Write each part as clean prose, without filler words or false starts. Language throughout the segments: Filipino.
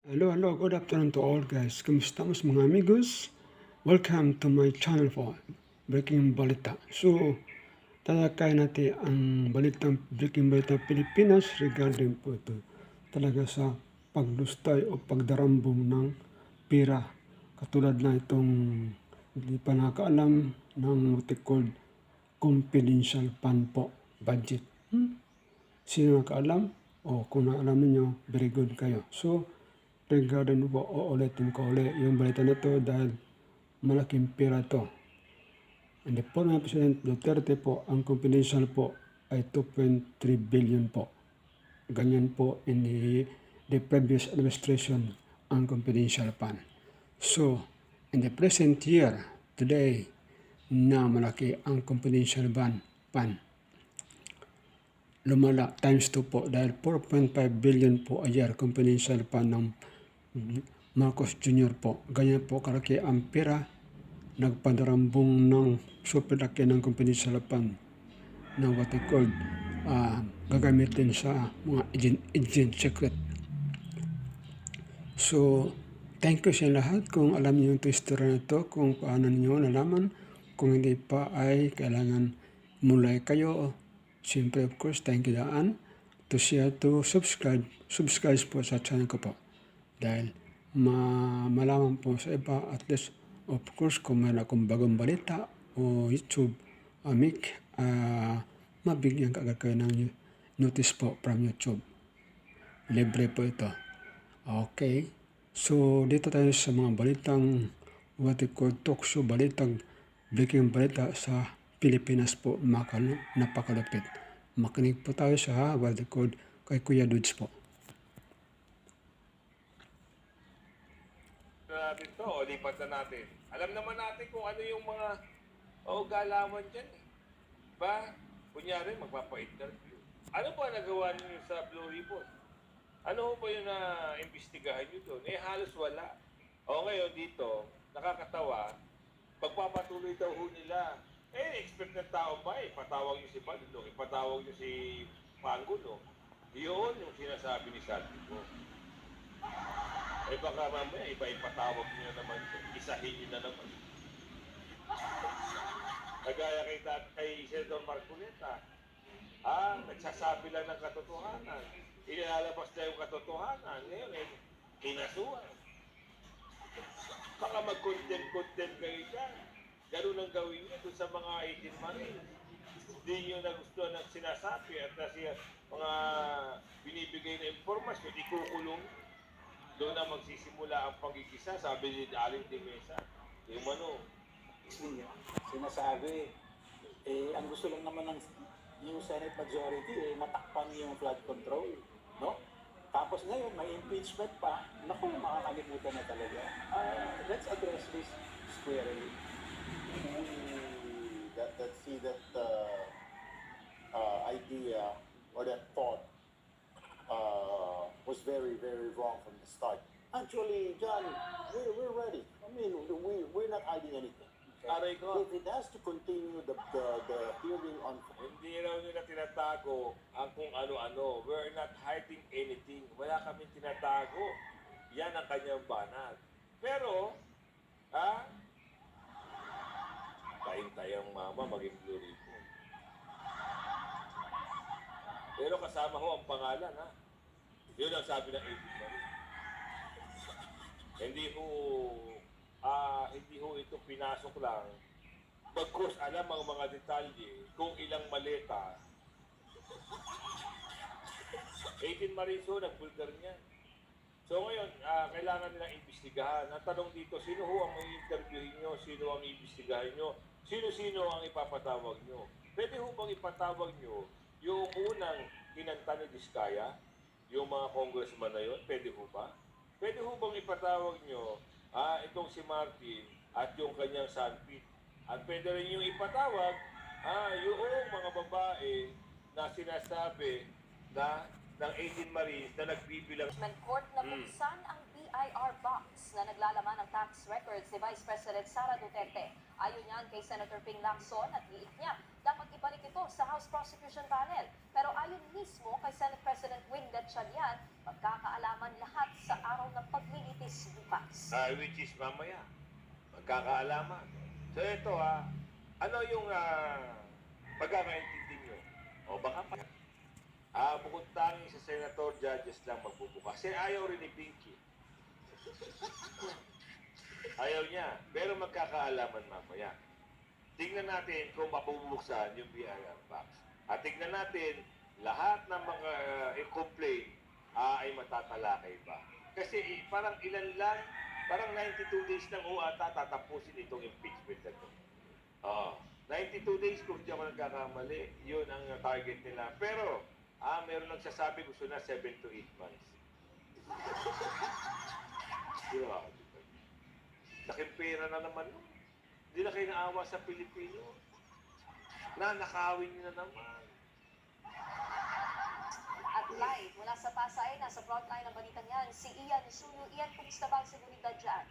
Hello, good afternoon to all guys. Kamusta mo mga amigos? Welcome to my channel for Breaking Balita. So, talakay natin ang Breaking Balita Pilipinas regarding po ito talaga sa paglustay o pagdarambong ng pera. Katulad na itong hindi pa nakakaalam ng what they called confidential fund po, budget. Sino nakaalam? O kung naalam niyo, very good kayo. So, regarding po, uulitin ko ulit yung balita na to dahil malaking pera to. And the former President Duterte po, ang confidential po ay 2.3 billion po. Ganyan po in the previous administration ang confidential fund. So, in the present year, today, na malaki ang confidential fund. Lumala times 2 po dahil 4.5 billion po a year confidential fund ng Marcos Jr. po. Ganyan po kalaki ang pera. Nagpadarambong ng super laki ng confidential fund na what they called gagamitin sa mga agent secret. So, thank you sa lahat kung alam niyo yung history na to, kung paano niyo nalaman. Kung hindi pa ay kailangan mulay kayo. Siyempre, of course, thank you daan to share, to subscribe. Subscribe po sa channel ko po. Dahil malaman po sa iba, at least, of course, kung mayroon akong bagong balita o YouTube, mabigyan ka agad kayo ng notice po from YouTube. Libre po ito. Okay. So, dito tayo sa mga balitang what we call talk show, balitang breaking balita sa Pilipinas po, napakalupit. Makinig po tayo sa what we call kay Kuya Dudes po. Natin to, o lipat na natin. Alam naman natin kung ano yung mga galawan dyan eh. Ba? Kunyari, magpapa-interview. Ano ba nagawa niyo sa Blue Ribbon? Ano ba yung na-imbestigahan niyo doon? Halos wala. O ngayon dito, nakakatawa, pagpapatuloy daw ho nila. Expect ng tao ba ipatawag niyo si Baldo, ipatawag niyo si Pangulo. Yun yung sinasabi ni Saldico. Baka mamaya, iba ipatawag niyo naman, isahin niyo na naman. Kagaya kay Senador Marcoleta, nagsasabi lang ng katotohanan. Ilalabas na yung katotohanan. Ngayon, kinasuhan. Baka mag-content kayo dyan. Ganun ang gawin niyo doon sa mga 18 Marines. Hindi niyo nagustuhan ng sinasabi at mga binibigay na informasyon, ikukulong. Doon na magsisimula ang pagkikisa, sabi ni Aling de Mesa. Yung sinasabi, ang gusto lang naman ng yung Senate majority, matakpan yung flood control, no? Tapos ngayon, may impeachment pa, naku, makakalimutan na talaga. Let's address this squarely. That idea or that thought was very, very wrong from the start. Actually, John, we're ready. I mean, we're not hiding anything. Aray ko. If it has to continue the hearing on... Hindi raw nila tinatago ang kung ano-ano. We're not hiding anything. Wala kaming tinatago. Yan ang kanyang banat. Pero, tayong mama maging Blue Ribbon. Pero kasama ho ang pangalan, Yun ang sabi ng APC. Hindi ho ito pinasok lang. Bagkus alam ang mga detalye kung ilang maleta. 18 Mariso, nagbulgar niya. So ngayon, kailangan nilang imbestigahan. Ang tanong dito, sino ho ang i-interviewin nyo? Sino ang iimbestigahan nyo? Sino-sino ang ipapatawag nyo? Pwede ho bang ipatawag nyo yung unang kinanta ni Diskaya? Yung mga congressman na yun? Pwede ho ba? Pwede ho bang ipatawag nyo itong si Martin at yung kanyang sanpit? At pwede rin yung ipatawag yung mga babae na sinasabi na ng 18 Marines na nagbibilang. Court na buksan ang BIR box na naglalaman ng tax records ni Vice President Sara Duterte. Ayon niyan kay Senator Ping Lacson at liit niya, dapat ibalik ito sa House Prosecution Panel. Pero ayon mismo kay Senate President Wing Gatchalian, magkakaalaman lahat sa araw ng which is mamaya. Magkakaalaman. So ito ano yung pagkakaintindi nyo? O baka pa. Bukod tanging sa senator, judges lang magbubukas. Kasi ayaw rin ni Pinky. Ayaw niya. Pero magkakaalaman mamaya. Tingnan natin kung mabubuksan yung BIR box. At tingnan natin lahat ng mga i-complain ay matatalakay ba. Kasi parang ilan lang, parang 92 days lang ata tatapusin itong impeachment na ito. 92 days kung di ako nagkakamali, yun ang target nila. Pero, meron nagsasabi gusto na 7 to 8 months. Diba? Laking pera na naman. Hindi na kayo naawa sa Pilipino. Nakawin nyo na naman. At live mula sa Pasay, nasa frontline ng balitang yan, si Ian Suyo. Ian, kumusta ba ang seguridad dyan?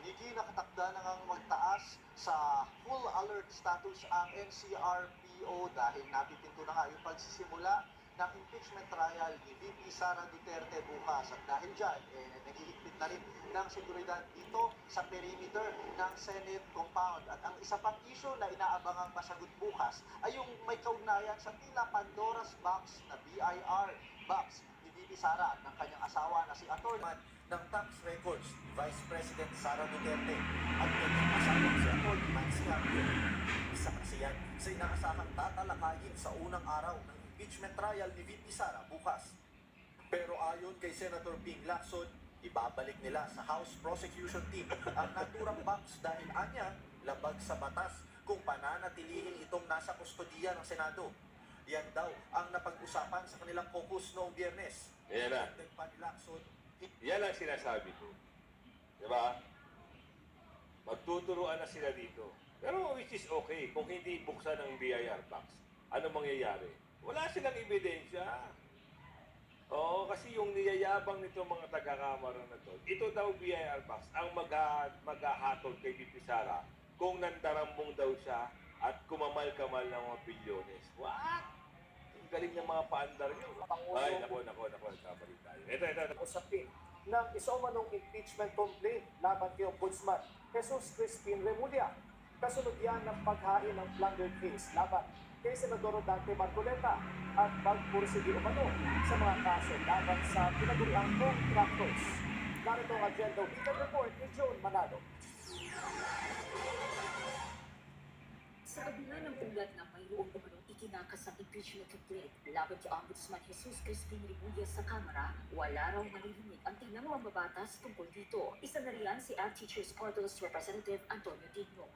Niki, nakatakda na ngang magtaas sa full alert status ang NCRPO dahil napipinto na nga yung pagsisimula ng impeachment trial ni VP Sara Duterte bukas. At dahil dyan, naghihigpit na rin ng seguridad dito sa perimeter ng Senate compound. At ang isa pang issue na inaabangang masagot bukas ay yung may kaugnayan sa tila Pandora's box na BIR box ni VP Sara at ng kanyang asawa na si Atty. ng tax records ni Vice President Sara Duterte at kanyang asawa si Atty. Nancy Abdo. Isa kasi yan sa inaasahang tatalakayin sa unang araw ng impeachment trial ni VP Sara bukas. Pero ayon kay Senator Ping Lacson, ibabalik nila sa House Prosecution Team ang naturang box dahil anya labag sa batas kung pananatilihin itong nasa kustodiya ng Senado. Yan daw ang napag-usapan sa kanilang caucus noong Biyernes. Yan na. Yan ang sinasabi ko. Diba? Magtuturuan na sila dito. Pero which is okay kung hindi buksan ang BIR box. Ano mangyayari? Wala silang ebidensya. Oo, kasi yung niyayabang nito mga taga-kamara na to, ito daw BIR box ang maghahatol kay VP Sara kung nandarambong daw siya at kumamal-kamal ng mga bilyones. What? Ang galing ng mga paandar nyo. Ay, nako, nagkamali tayo. Ito. Usapin ng isomanong impeachment complaint laban kay Ombudsman Jesus Crispin Remulla. Kasunod yan ng paghain ng plunder case laban kay Senador Dante Marcoleta at pagpursige umano sa mga kaso laban sa pinaguriang contractors. Narito ang agenda weekend report ni John Manalo. Sa kabila ng ulat na mayroong umanong ikinakasang impeachment complaint laban kay Ombudsman Jesus Crispin Remulla sa Kamara, wala raw maririnig ang tingnan mga mabatas tungkol dito. Isa na riyan si Ag Teachers Portals Representative Antonio Digno.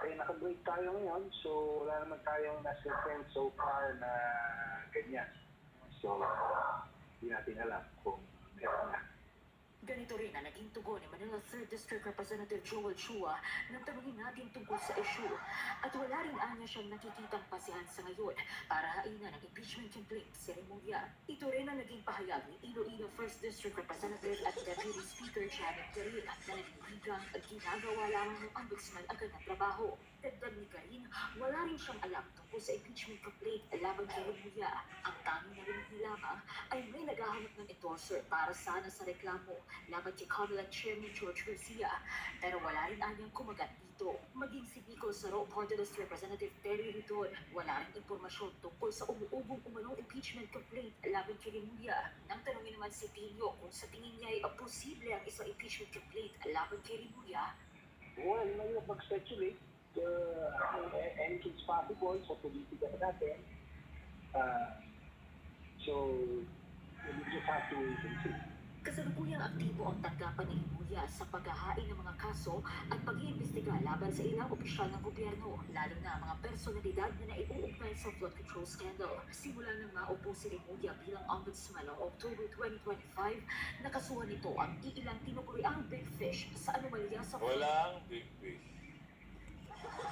Naka-break tayo ngayon, so wala naman tayong nasa-send so far na ganyan. So, hindi natin alam kung meron na. Ganito rin ang naging tugon ni Manila 3rd District Representative Joel Chua nang tanungin natin tungkol sa issue. At wala rin anya siyang nakikitang pasihan sa ngayon para hainan ang impeachment complaint si Remulla. Ito rin ang naging pahayag ni Iloilo 1st District Representative at Deputy Speaker Janet Garin na naninigang ginagawa lamang ng ombudsman ang kanyang trabaho. Dagdag ni Garin, wala rin siyang alam tungkol sa impeachment complaint laban kay Remulla. Ang tanging narinig niya lamang ay may naghahanap ng endorser para sana sa reklamo laban kay Comelec Chairman George Garcia. Pero wala rin anyang kumagat dito. Maging si Bicol Saro Portales Representative Terry Ridon, wala rin impormasyon tungkol sa umuugong umanong impeachment complaint laban kay Remulla. Nang tanongin naman si Pino kung sa tingin niya ay posible ang isang impeachment complaint laban kay Remulla. Well, mahirap mag-speculate. Anything's possible sa politika natin. So, we just have to wait and see. Kasalukuyang aktibo ang tanggapan ni Remulla sa paghahain ng mga kaso at pag-iimbestiga laban sa ilang opisyal ng gobyerno, lalo na mga personalidad na naiuugnay sa flood control scandal. Simula nang maupo si Remulla bilang ombudsman noong October 2025, nakasuhan nito ang iilang tinukuriang big fish sa anomalya sa Walang big fish.